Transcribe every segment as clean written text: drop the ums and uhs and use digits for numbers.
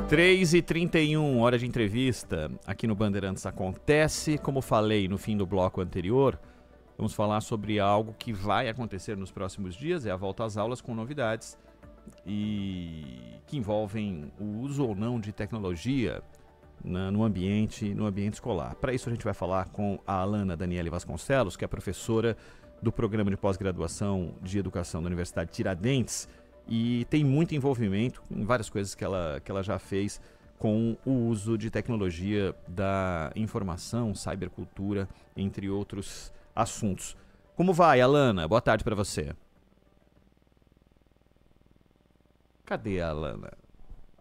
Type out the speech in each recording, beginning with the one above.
3h31, hora de entrevista, aqui no Bandeirantes Acontece. Como falei no fim do bloco anterior, vamos falar sobre algo que vai acontecer nos próximos dias, é a volta às aulas com novidades e que envolvem o uso ou não de tecnologia no ambiente escolar. Para isso a gente vai falar com a Alana Daniele Vasconcelos, que é professora do Programa de Pós-Graduação de Educação da Universidade Tiradentes, e tem muito envolvimento em várias coisas que ela já fez com o uso de tecnologia da informação, cybercultura, entre outros assuntos. Como vai, Alana? Boa tarde para você. Cadê a Alana?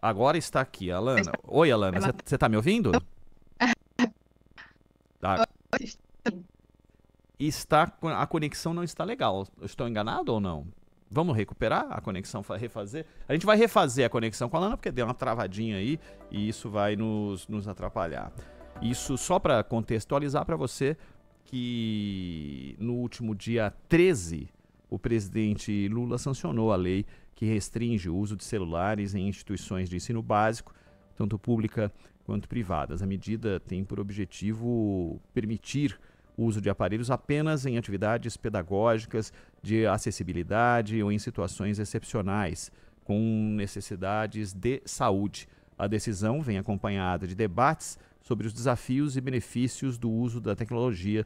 Agora está aqui, Alana. Oi, Alana, você está me ouvindo? Tá. A conexão não está legal. Eu estou enganado ou não? Vamos recuperar a conexão, refazer? A gente vai refazer a conexão com a Alana porque deu uma travadinha aí e isso vai nos atrapalhar. Isso só para contextualizar para você que no último dia 13, o presidente Lula sancionou a lei que restringe o uso de celulares em instituições de ensino básico, tanto pública quanto privadas. A medida tem por objetivo permitir o uso de aparelhos apenas em atividades pedagógicas de acessibilidade ou em situações excepcionais, com necessidades de saúde. A decisão vem acompanhada de debates sobre os desafios e benefícios do uso da tecnologia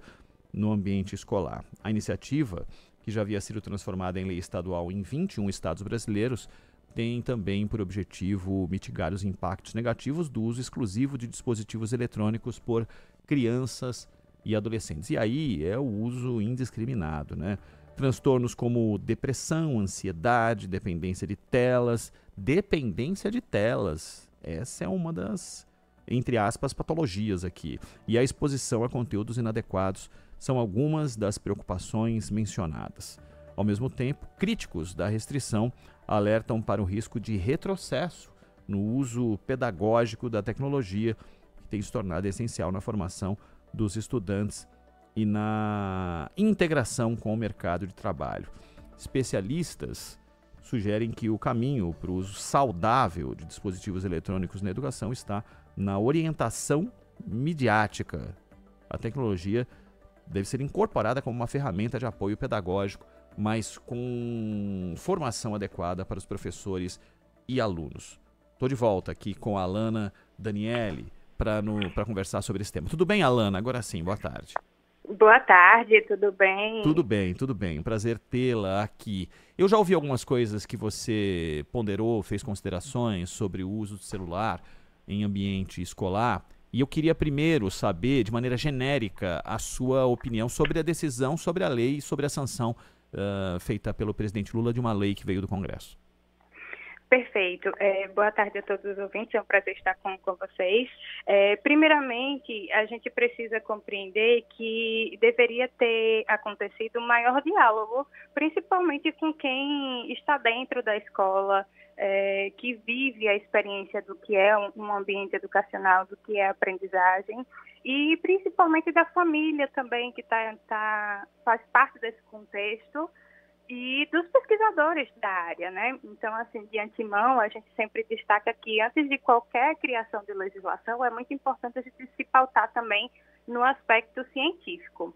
no ambiente escolar. A iniciativa, que já havia sido transformada em lei estadual em 21 estados brasileiros, tem também por objetivo mitigar os impactos negativos do uso exclusivo de dispositivos eletrônicos por crianças e adolescentes. E aí é o uso indiscriminado, né? Transtornos como depressão, ansiedade, dependência de telas. Essa é uma das, entre aspas, patologias aqui. E a exposição a conteúdos inadequados são algumas das preocupações mencionadas. Ao mesmo tempo, críticos da restrição alertam para o risco de retrocesso no uso pedagógico da tecnologia, que tem se tornado essencial na formação dos estudantes e na integração com o mercado de trabalho. Especialistas sugerem que o caminho para o uso saudável de dispositivos eletrônicos na educação está na orientação midiática. A tecnologia deve ser incorporada como uma ferramenta de apoio pedagógico, mas com formação adequada para os professores e alunos. Estou de volta aqui com a Alana Daniele para conversar sobre esse tema. Tudo bem, Alana? Agora sim, boa tarde. Boa tarde, tudo bem? Tudo bem, tudo bem. Prazer tê-la aqui. Eu já ouvi algumas coisas que você ponderou, fez considerações sobre o uso do celular em ambiente escolar. E eu queria primeiro saber, de maneira genérica, a sua opinião sobre a decisão, sobre a lei e sobre a sanção feita pelo presidente Lula de uma lei que veio do Congresso. Perfeito. Boa tarde a todos os ouvintes, é um prazer estar com vocês. Primeiramente, a gente precisa compreender que deveria ter acontecido um maior diálogo, principalmente com quem está dentro da escola, que vive a experiência do que é um ambiente educacional, do que é aprendizagem, e principalmente da família também, que faz parte desse contexto, e dos pesquisadores da área, né? Então, assim, de antemão, a gente sempre destaca que antes de qualquer criação de legislação, é muito importante a gente se pautar também no aspecto científico.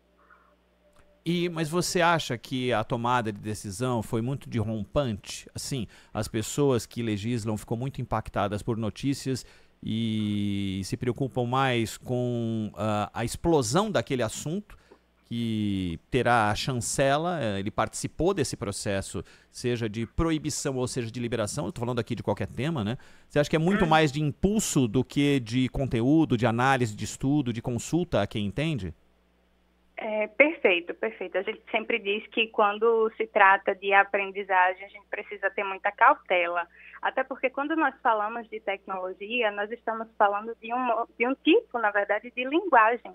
Mas você acha que a tomada de decisão foi muito de rompante? Assim, as pessoas que legislam ficam muito impactadas por notícias e se preocupam mais com a explosão daquele assunto, que terá a chancela, ele participou desse processo, seja de proibição ou seja de liberação, eu estou falando aqui de qualquer tema, né? Você acha que é muito mais de impulso do que de conteúdo, de análise, de estudo, de consulta a quem entende? Perfeito, perfeito. A gente sempre diz que quando se trata de aprendizagem, a gente precisa ter muita cautela. Até porque quando nós falamos de tecnologia, nós estamos falando de um tipo, na verdade, de linguagem.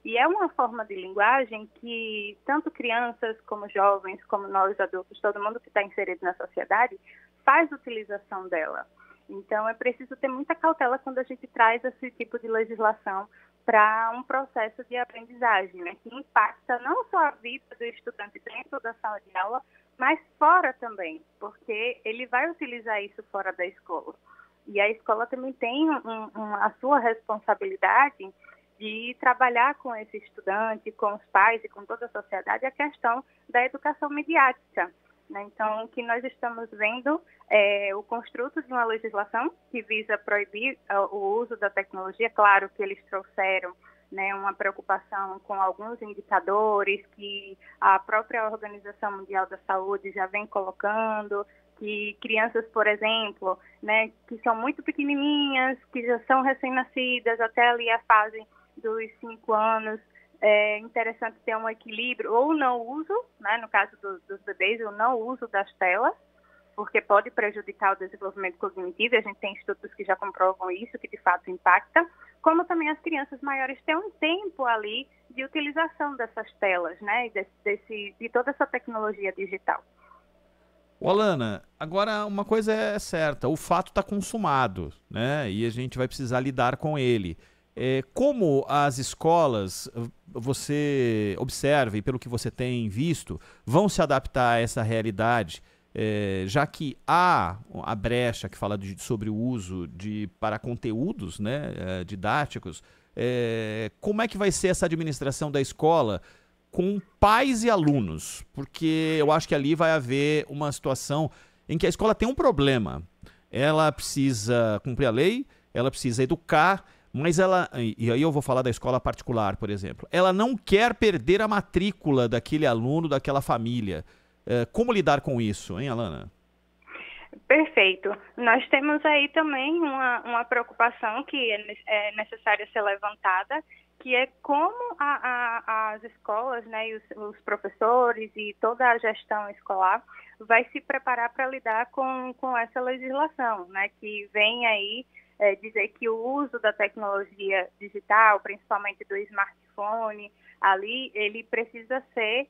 E é uma forma de linguagem que tanto crianças como jovens, como nós adultos, todo mundo que está inserido na sociedade, faz utilização dela. Então, é preciso ter muita cautela quando a gente traz esse tipo de legislação para um processo de aprendizagem, né, que impacta não só a vida do estudante dentro da sala de aula, mas fora também, porque ele vai utilizar isso fora da escola. E a escola também tem a sua responsabilidade de trabalhar com esse estudante, com os pais e com toda a sociedade a questão da educação mediática, né? Então, o que nós estamos vendo é o construto de uma legislação que visa proibir o uso da tecnologia. Claro que eles trouxeram, né, uma preocupação com alguns indicadores que a própria Organização Mundial da Saúde já vem colocando, que crianças, por exemplo, né, que são muito pequenininhas, que já são recém-nascidas, até ali a fase dos 5 anos, é interessante ter um equilíbrio, ou não uso, né, no caso dos bebês, o não uso das telas, porque pode prejudicar o desenvolvimento cognitivo, e a gente tem estudos que já comprovam isso, que de fato impacta, como também as crianças maiores têm um tempo ali de utilização dessas telas, né, de toda essa tecnologia digital. Ô, Alana, agora uma coisa é certa, o fato está consumado, né? E a gente vai precisar lidar com ele. Como as escolas, você observa e pelo que você tem visto, vão se adaptar a essa realidade, já que há a brecha que fala sobre o uso para conteúdos, né, didáticos, como é que vai ser essa administração da escola com pais e alunos? Porque eu acho que ali vai haver uma situação em que a escola tem um problema. Ela precisa cumprir a lei, ela precisa educar, mas e aí eu vou falar da escola particular, por exemplo, ela não quer perder a matrícula daquele aluno, daquela família. Como lidar com isso, hein, Alana? Perfeito. Nós temos aí também uma preocupação que é necessária ser levantada, que é como as escolas, né, e os professores e toda a gestão escolar vai se preparar para lidar com essa legislação, né, que vem aí dizer que o uso da tecnologia digital, principalmente do smartphone, ali ele precisa ser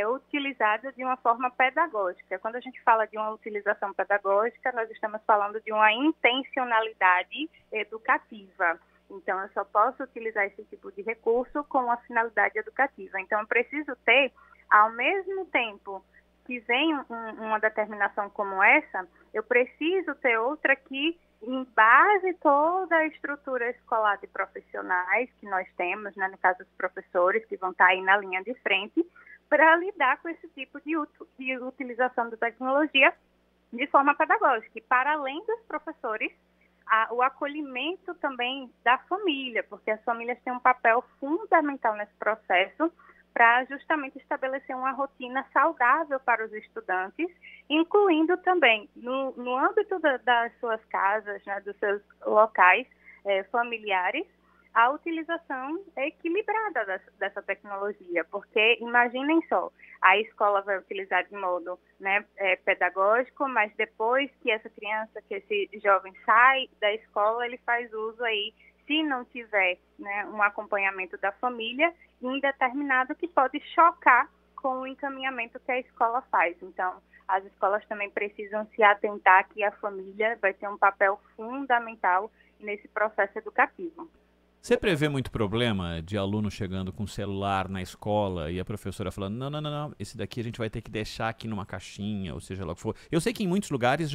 utilizado de uma forma pedagógica. Quando a gente fala de uma utilização pedagógica, nós estamos falando de uma intencionalidade educativa. Então, eu só posso utilizar esse tipo de recurso com uma finalidade educativa. Então, eu preciso ter, ao mesmo tempo que vem uma determinação como essa, eu preciso ter outra que embase toda a estrutura escolar de profissionais que nós temos, né, no caso dos professores, que vão estar aí na linha de frente, para lidar com esse tipo de utilização da tecnologia de forma pedagógica. E para além dos professores, o acolhimento também da família, porque as famílias têm um papel fundamental nesse processo para justamente estabelecer uma rotina saudável para os estudantes, incluindo também no âmbito das suas casas, né, dos seus locais familiares, a utilização equilibrada dessa tecnologia, porque imaginem só, a escola vai utilizar de modo, né, pedagógico, mas depois que essa criança, que esse jovem sai da escola, ele faz uso aí, se não tiver, né, um acompanhamento da família, indeterminado, que pode chocar com o encaminhamento que a escola faz. Então, as escolas também precisam se atentar que a família vai ter um papel fundamental nesse processo educativo. Você prevê muito problema de aluno chegando com celular na escola e a professora falando, não, esse daqui a gente vai ter que deixar aqui numa caixinha, ou seja lá o que for. Eu sei que em muitos lugares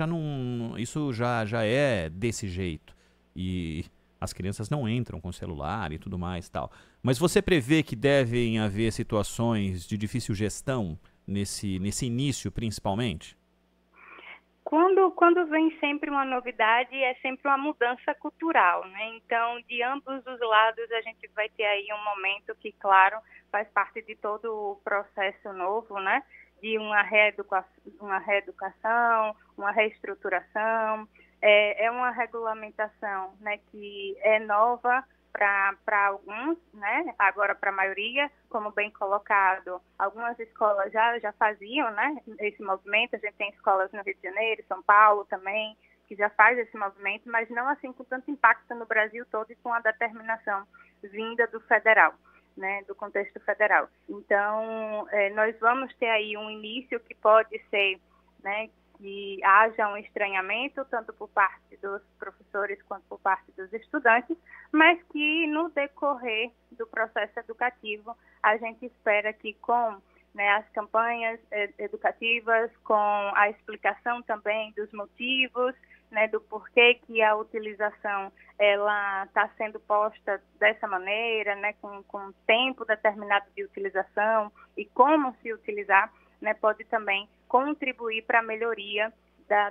isso já é desse jeito. E as crianças não entram com celular e tudo mais e tal. Mas você prevê que devem haver situações de difícil gestão nesse início, principalmente? Quando vem sempre uma novidade, é sempre uma mudança cultural, né? Então, de ambos os lados, a gente vai ter aí um momento que, claro, faz parte de todo o processo novo, né? De uma reeducação, uma reestruturação, é uma regulamentação, né, que é nova para alguns, né? Agora para a maioria, como bem colocado, algumas escolas já faziam, né, esse movimento. A gente tem escolas no Rio de Janeiro, São Paulo também, que já faz esse movimento, mas não assim com tanto impacto no Brasil todo e com a determinação vinda do federal, né, do contexto federal. Então, nós vamos ter aí um início que pode ser, né, que haja um estranhamento, tanto por parte dos professores quanto por parte dos estudantes, mas que no decorrer do processo educativo, a gente espera que com, né, as campanhas educativas, com a explicação também dos motivos né, do porquê que a utilização ela está sendo posta dessa maneira, né, com tempo determinado de utilização e como se utilizar, né, pode também contribuir para a melhoria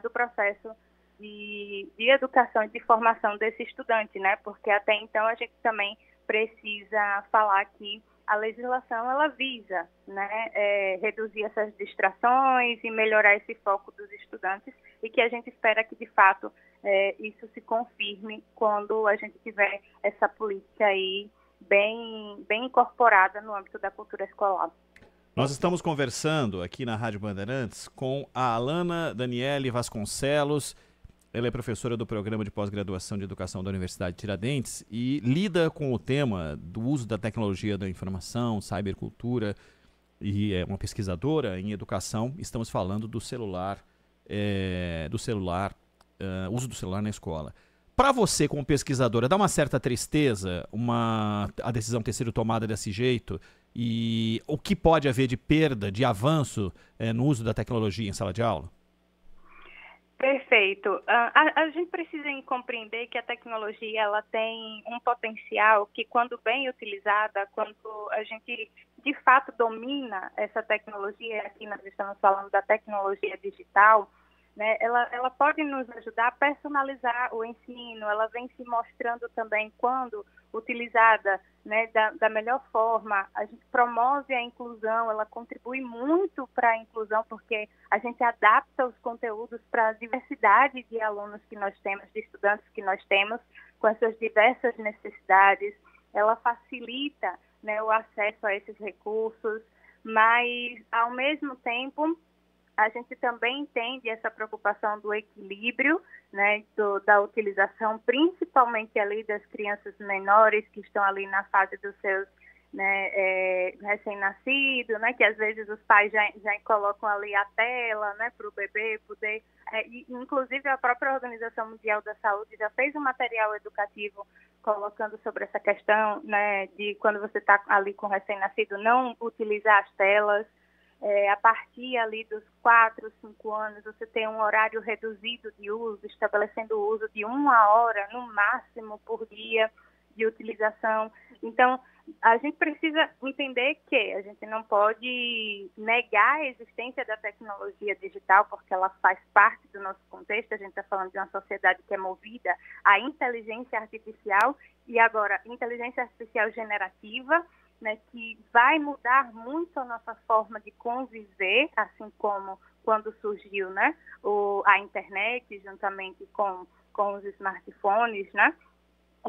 do processo de educação e de formação desse estudante, né, porque até então a gente também precisa falar que a legislação ela visa, né, reduzir essas distrações e melhorar esse foco dos estudantes e que a gente espera que, de fato, isso se confirme quando a gente tiver essa política aí bem incorporada no âmbito da cultura escolar. Nós estamos conversando aqui na Rádio Bandeirantes com a Alana Daniele Vasconcelos. Ela é professora do Programa de Pós-Graduação de Educação da Universidade de Tiradentes e lida com o tema do uso da tecnologia da informação, cybercultura, e é uma pesquisadora em educação. Estamos falando do celular, uso do celular na escola. Para você, como pesquisadora, dá uma certa tristeza a decisão ter sido tomada desse jeito e o que pode haver de perda, de avanço no uso da tecnologia em sala de aula? Perfeito. A gente precisa compreender que a tecnologia ela tem um potencial que, quando bem utilizada, quando a gente de fato domina essa tecnologia, aqui nós estamos falando da tecnologia digital, né, ela pode nos ajudar a personalizar o ensino, ela vem se mostrando também quando utilizada, né, da melhor forma, a gente promove a inclusão, ela contribui muito para a inclusão, porque a gente adapta os conteúdos para a diversidade de alunos que nós temos, de estudantes que nós temos, com essas diversas necessidades, ela facilita, né, o acesso a esses recursos, mas, ao mesmo tempo, a gente também entende essa preocupação do equilíbrio, né, da utilização, principalmente ali das crianças menores que estão ali na fase dos seus, né, recém-nascidos, né, que às vezes os pais já colocam ali a tela, né, para o bebê poder, e, inclusive a própria Organização Mundial da Saúde já fez um material educativo colocando sobre essa questão, né, de quando você está ali com o recém-nascido, não utilizar as telas. A partir ali dos 4, 5 anos, você tem um horário reduzido de uso, estabelecendo o uso de 1 hora, no máximo, por dia de utilização. Então, a gente precisa entender que a gente não pode negar a existência da tecnologia digital, porque ela faz parte do nosso contexto. A gente está falando de uma sociedade que é movida à inteligência artificial, e agora, inteligência artificial generativa, né, que vai mudar muito a nossa forma de conviver, assim como quando surgiu, né, a internet, juntamente com os smartphones, né,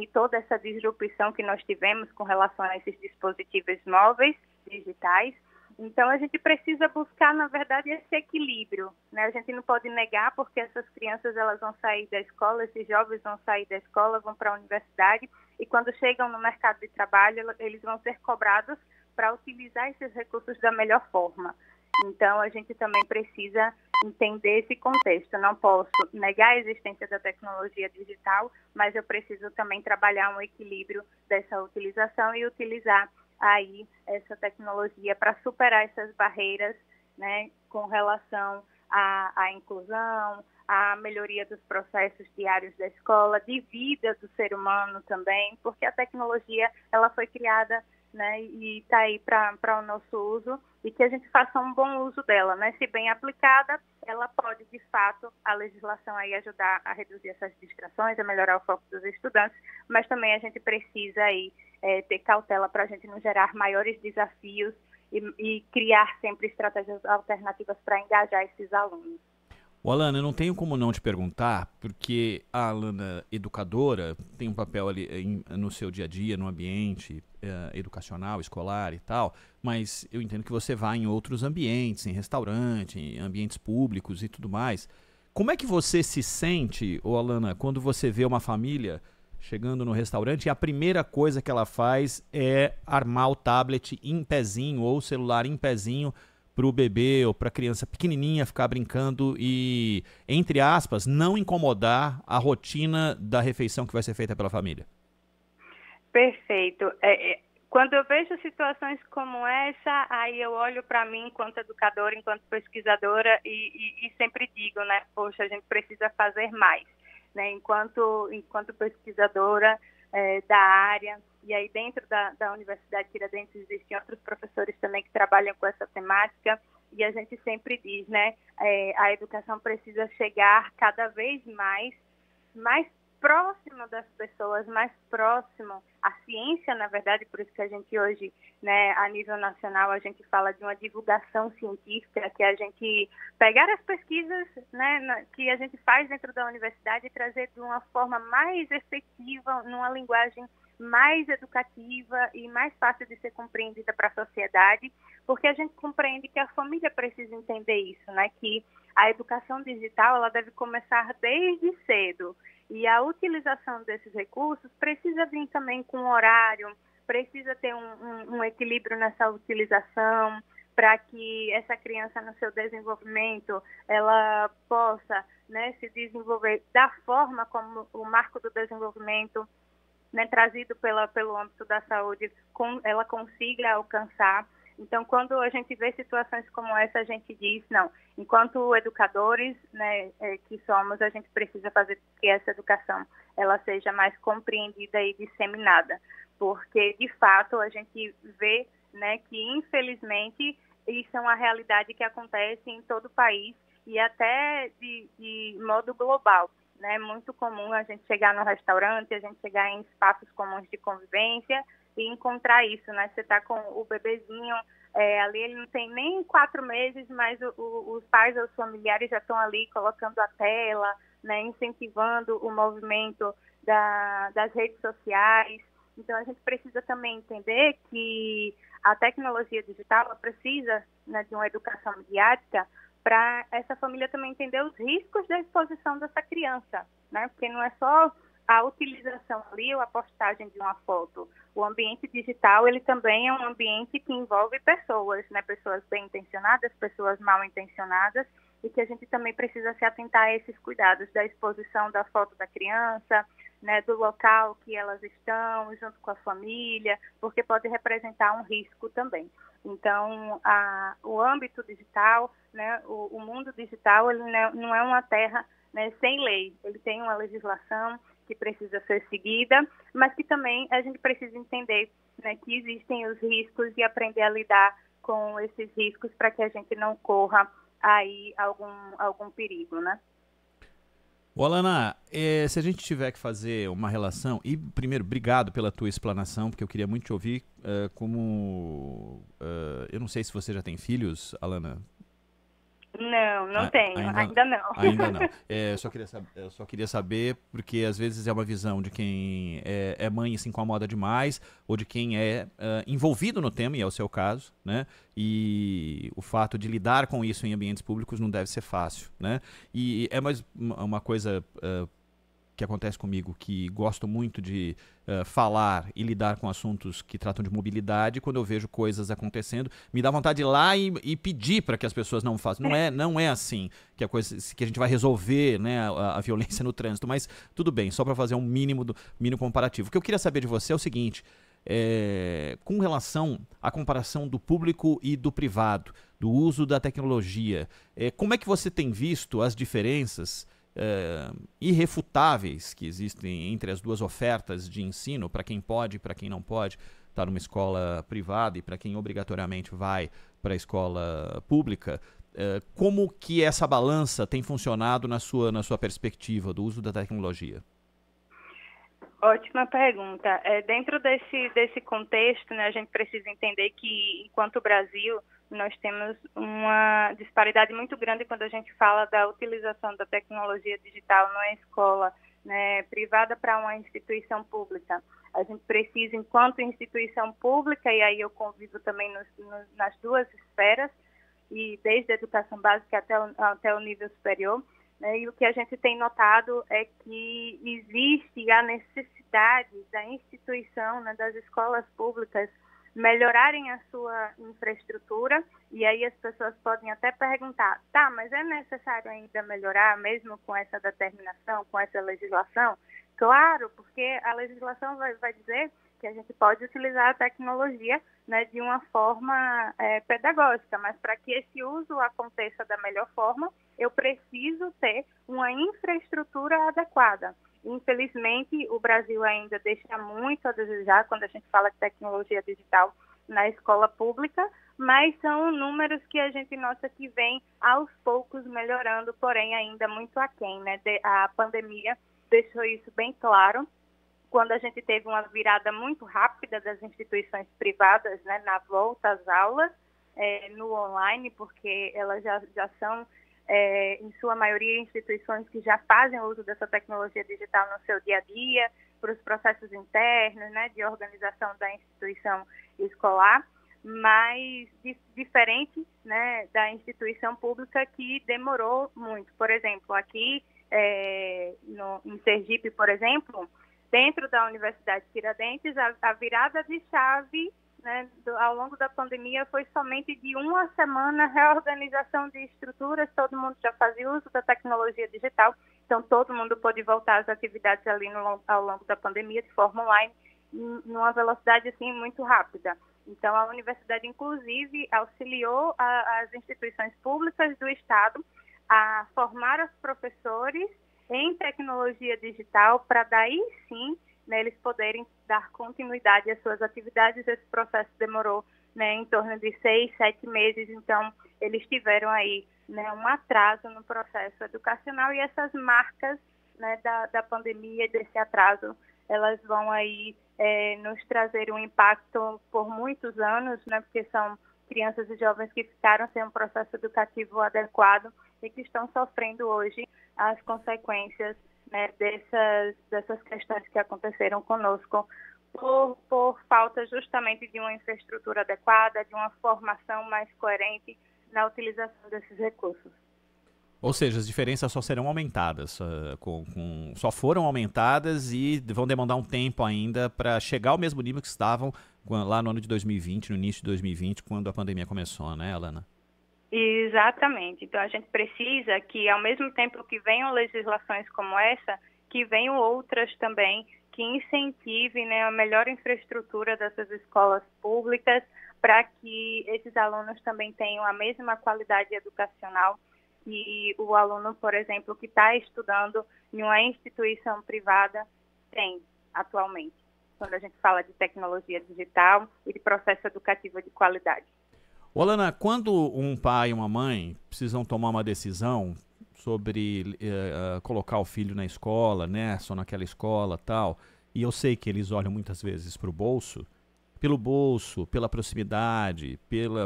e toda essa disrupção que nós tivemos com relação a esses dispositivos móveis, digitais. Então, a gente precisa buscar, na verdade, esse equilíbrio, né? A gente não pode negar, porque essas crianças elas vão sair da escola, esses jovens vão sair da escola, vão para a universidade, e quando chegam no mercado de trabalho, eles vão ser cobrados para utilizar esses recursos da melhor forma. Então, a gente também precisa entender esse contexto. Eu não posso negar a existência da tecnologia digital, mas eu preciso também trabalhar um equilíbrio dessa utilização e utilizar aí essa tecnologia para superar essas barreiras, né, com relação à inclusão, à melhoria dos processos diários da escola, de vida do ser humano também, porque a tecnologia ela foi criada, né, e está aí para o nosso uso, e que a gente faça um bom uso dela, né? Se bem aplicada, ela pode, de fato, a legislação aí ajudar a reduzir essas distrações, a melhorar o foco dos estudantes, mas também a gente precisa aí ter cautela para a gente não gerar maiores desafios e criar sempre estratégias alternativas para engajar esses alunos. Alana, eu não tenho como não te perguntar, porque a Alana, educadora, tem um papel ali no seu dia a dia, no ambiente educacional, escolar e tal, mas eu entendo que você vai em outros ambientes, em restaurante, em ambientes públicos e tudo mais. Como é que você se sente, Alana, quando você vê uma família chegando no restaurante e a primeira coisa que ela faz é armar o tablet em pezinho ou o celular em pezinho para o bebê ou para a criança pequenininha ficar brincando e, entre aspas, não incomodar a rotina da refeição que vai ser feita pela família? Perfeito. Quando eu vejo situações como essa, aí eu olho para mim enquanto educadora, enquanto pesquisadora e sempre digo, né, poxa, a gente precisa fazer mais. né, enquanto pesquisadora da área. E aí dentro da Universidade Tiradentes existem outros professores também que trabalham com essa temática, e a gente sempre diz, né, a educação precisa chegar cada vez mais próximo das pessoas, mais próximo à ciência, na verdade, por isso que a gente hoje, né, a nível nacional, a gente fala de uma divulgação científica, que é a gente pegar as pesquisas, né, que a gente faz dentro da universidade e trazer de uma forma mais efetiva, numa linguagem mais educativa e mais fácil de ser compreendida para a sociedade, porque a gente compreende que a família precisa entender isso, né, que a educação digital ela deve começar desde cedo. E a utilização desses recursos precisa vir também com horário, precisa ter um equilíbrio nessa utilização, para que essa criança, no seu desenvolvimento, ela possa, né, se desenvolver da forma como o marco do desenvolvimento, né, trazido pelo âmbito da saúde, ela consiga alcançar. Então, quando a gente vê situações como essa, a gente diz, não, enquanto educadores, né, que somos, a gente precisa fazer que essa educação ela seja mais compreendida e disseminada, porque, de fato, a gente vê, né, que, infelizmente, isso é uma realidade que acontece em todo o país e até de modo global. É muito comum a gente chegar no restaurante, a gente chegar em espaços comuns de convivência e encontrar isso, né? Você está com o bebezinho ali, ele não tem nem 4 meses, mas os pais ou os familiares já estão ali colocando a tela, né? Incentivando o movimento das redes sociais. Então, a gente precisa também entender que a tecnologia digital ela precisa, né, de uma educação midiática para essa família também entender os riscos da exposição dessa criança, né? Porque não é só a utilização ali ou a postagem de uma foto. O ambiente digital, ele também é um ambiente que envolve pessoas, né? Pessoas bem intencionadas, pessoas mal intencionadas, e que a gente também precisa se atentar a esses cuidados da exposição da foto da criança, né, do local que elas estão, junto com a família, porque pode representar um risco também. Então, o âmbito digital, né, o mundo digital, ele não é uma terra, né, sem lei. Ele tem uma legislação que precisa ser seguida, mas que também a gente precisa entender, né, que existem os riscos e aprender a lidar com esses riscos para que a gente não corra aí algum perigo, né? Ô, Alana, se a gente tiver que fazer uma relação, e primeiro, obrigado pela tua explanação, porque eu queria muito te ouvir eu não sei se você já tem filhos, Alana. Não tenho, ainda não. Ainda não. Eu só queria saber, porque às vezes é uma visão de quem é mãe e se incomoda demais, ou de quem é envolvido no tema, e é o seu caso, né? E o fato de lidar com isso em ambientes públicos não deve ser fácil, né? E é mais uma coisa que acontece comigo, que gosto muito de falar e lidar com assuntos que tratam de mobilidade. Quando eu vejo coisas acontecendo, me dá vontade de ir lá e pedir para que as pessoas não façam. Não é assim que a gente vai resolver, né, a violência no trânsito, mas tudo bem, só para fazer um mínimo comparativo. O que eu queria saber de você é o seguinte: com relação à comparação do público e do privado, do uso da tecnologia, como é que você tem visto as diferenças irrefutáveis que existem entre as duas ofertas de ensino, para quem pode e para quem não pode estar numa escola privada e para quem obrigatoriamente vai para a escola pública? Como que essa balança tem funcionado na sua perspectiva do uso da tecnologia? Ótima pergunta. Dentro desse contexto, né, a gente precisa entender que, enquanto Brasil, nós temos uma disparidade muito grande quando a gente fala da utilização da tecnologia digital numa escola, né, privada para uma instituição pública. A gente precisa, enquanto instituição pública, e aí eu convivo também nas duas esferas, e desde a educação básica até o nível superior, né, e o que a gente tem notado é que existe a necessidade da instituição, né, das escolas públicas, melhorarem a sua infraestrutura, e aí as pessoas podem até perguntar, tá, mas é necessário ainda melhorar mesmo com essa determinação, com essa legislação? Claro, porque a legislação vai dizer que a gente pode utilizar a tecnologia, né, de uma forma pedagógica, mas para que esse uso aconteça da melhor forma, eu preciso ter uma infraestrutura adequada. Infelizmente, o Brasil ainda deixa muito a desejar quando a gente fala de tecnologia digital na escola pública, mas são números que a gente nota que vem aos poucos melhorando, porém ainda muito aquém, né? A pandemia deixou isso bem claro, quando a gente teve uma virada muito rápida das instituições privadas, né, na volta às aulas, no online, porque elas já são, em sua maioria, instituições que já fazem uso dessa tecnologia digital no seu dia a dia, para os processos internos, né, de organização da instituição escolar, mas diferente, né, da instituição pública que demorou muito. Por exemplo, aqui em Sergipe, por exemplo, dentro da Universidade Tiradentes, a virada de chave, né, ao longo da pandemia foi somente de uma semana, reorganização de estruturas, todo mundo já fazia uso da tecnologia digital, então todo mundo pôde voltar às atividades ali ao longo da pandemia de forma online, numa velocidade assim muito rápida. Então a universidade, inclusive, auxiliou as instituições públicas do Estado a formar os professores em tecnologia digital para daí sim, né, eles poderem dar continuidade às suas atividades. Esse processo demorou, né, em torno de 6, 7 meses, então eles tiveram aí, né, um atraso no processo educacional, e essas marcas, né, da pandemia, desse atraso, elas vão aí nos trazer um impacto por muitos anos, né, porque são crianças e jovens que ficaram sem um processo educativo adequado e que estão sofrendo hoje as consequências, né, dessas questões que aconteceram conosco por falta justamente de uma infraestrutura adequada, de uma formação mais coerente na utilização desses recursos. Ou seja, as diferenças só serão aumentadas, só foram aumentadas e vão demandar um tempo ainda para chegar ao mesmo nível que estavam lá no ano de 2020, no início de 2020, quando a pandemia começou, né, Alana? Exatamente. Então, a gente precisa que, ao mesmo tempo que venham legislações como essa, que venham outras também que incentivem, né, a melhor infraestrutura dessas escolas públicas para que esses alunos também tenham a mesma qualidade educacional que o aluno, por exemplo, que está estudando em uma instituição privada tem atualmente, quando a gente fala de tecnologia digital e de processo educativo de qualidade. Alana, quando um pai e uma mãe precisam tomar uma decisão sobre colocar o filho na escola, né, só naquela escola tal, e eu sei que eles olham muitas vezes para o bolso, pela proximidade,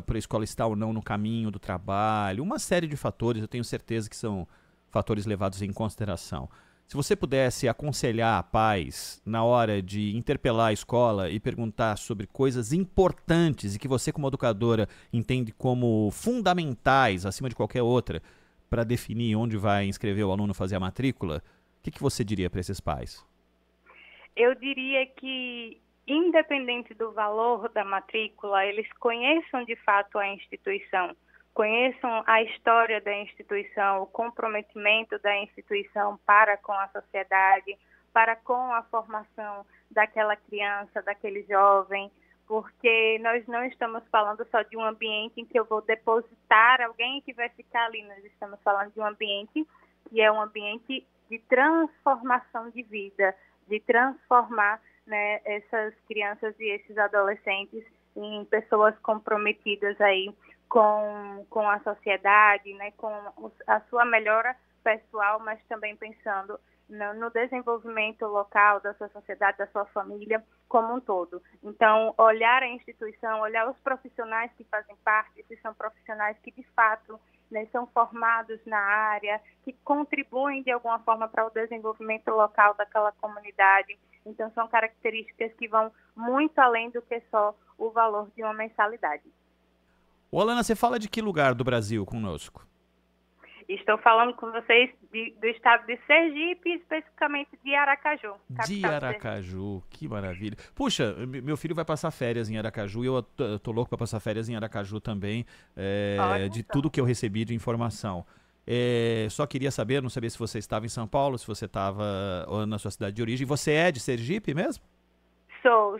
para a escola estar ou não no caminho do trabalho, uma série de fatores, eu tenho certeza que são fatores levados em consideração. Se você pudesse aconselhar pais na hora de interpelar a escola e perguntar sobre coisas importantes e que você, como educadora, entende como fundamentais, acima de qualquer outra, para definir onde vai inscrever o aluno, fazer a matrícula, o que você diria para esses pais? Eu diria que, independente do valor da matrícula, eles conheçam de fato a instituição, conheçam a história da instituição, o comprometimento da instituição para com a sociedade, para com a formação daquela criança, daquele jovem, porque nós não estamos falando só de um ambiente em que eu vou depositar alguém que vai ficar ali, nós estamos falando de um ambiente que é um ambiente de transformação de vida, de transformar, né, essas crianças e esses adolescentes em pessoas comprometidas aí com a sociedade, né, com a sua melhora pessoal, mas também pensando no desenvolvimento local da sua sociedade, da sua família como um todo. Então, olhar a instituição, olhar os profissionais que fazem parte, se são profissionais que de fato, né, são formados na área, que contribuem de alguma forma para o desenvolvimento local daquela comunidade. Então, são características que vão muito além do que só o valor de uma mensalidade. Alana, você fala de que lugar do Brasil conosco? Estou falando com vocês do estado de Sergipe, especificamente de Aracaju. De Aracaju, que maravilha. Puxa, meu filho vai passar férias em Aracaju e eu tô louco para passar férias em Aracaju também, de tudo que eu recebi de informação. Só queria saber, não sabia se você estava em São Paulo, se você estava na sua cidade de origem. Você é de Sergipe mesmo?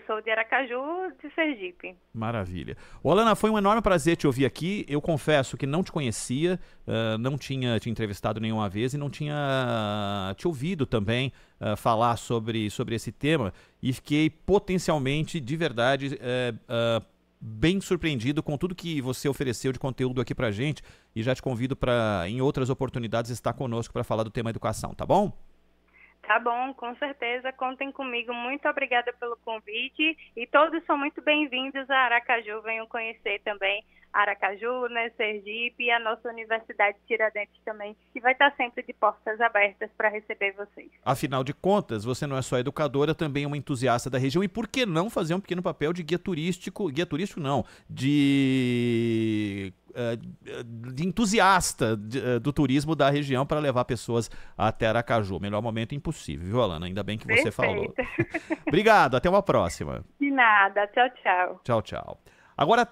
Sou de Aracaju, de Sergipe. Maravilha. Ô, Alana, foi um enorme prazer te ouvir aqui. Eu confesso que não te conhecia, não tinha te entrevistado nenhuma vez e não tinha te ouvido também falar sobre esse tema e fiquei potencialmente, de verdade, bem surpreendido com tudo que você ofereceu de conteúdo aqui pra gente e já te convido para, em outras oportunidades, estar conosco para falar do tema educação, tá bom? Tá bom, com certeza, contem comigo. Muito obrigada pelo convite e todos são muito bem-vindos a Aracaju. Venham conhecer também Aracaju, né, Sergipe e a nossa Universidade Tiradentes também, que vai estar sempre de portas abertas para receber vocês. Afinal de contas, você não é só educadora, também é uma entusiasta da região e por que não fazer um pequeno papel de guia turístico não, de entusiasta do turismo da região para levar pessoas até Aracaju. Melhor momento impossível, viu, Alana? Ainda bem que você falou. Obrigado, até uma próxima. De nada, tchau, tchau. Tchau, tchau. Agora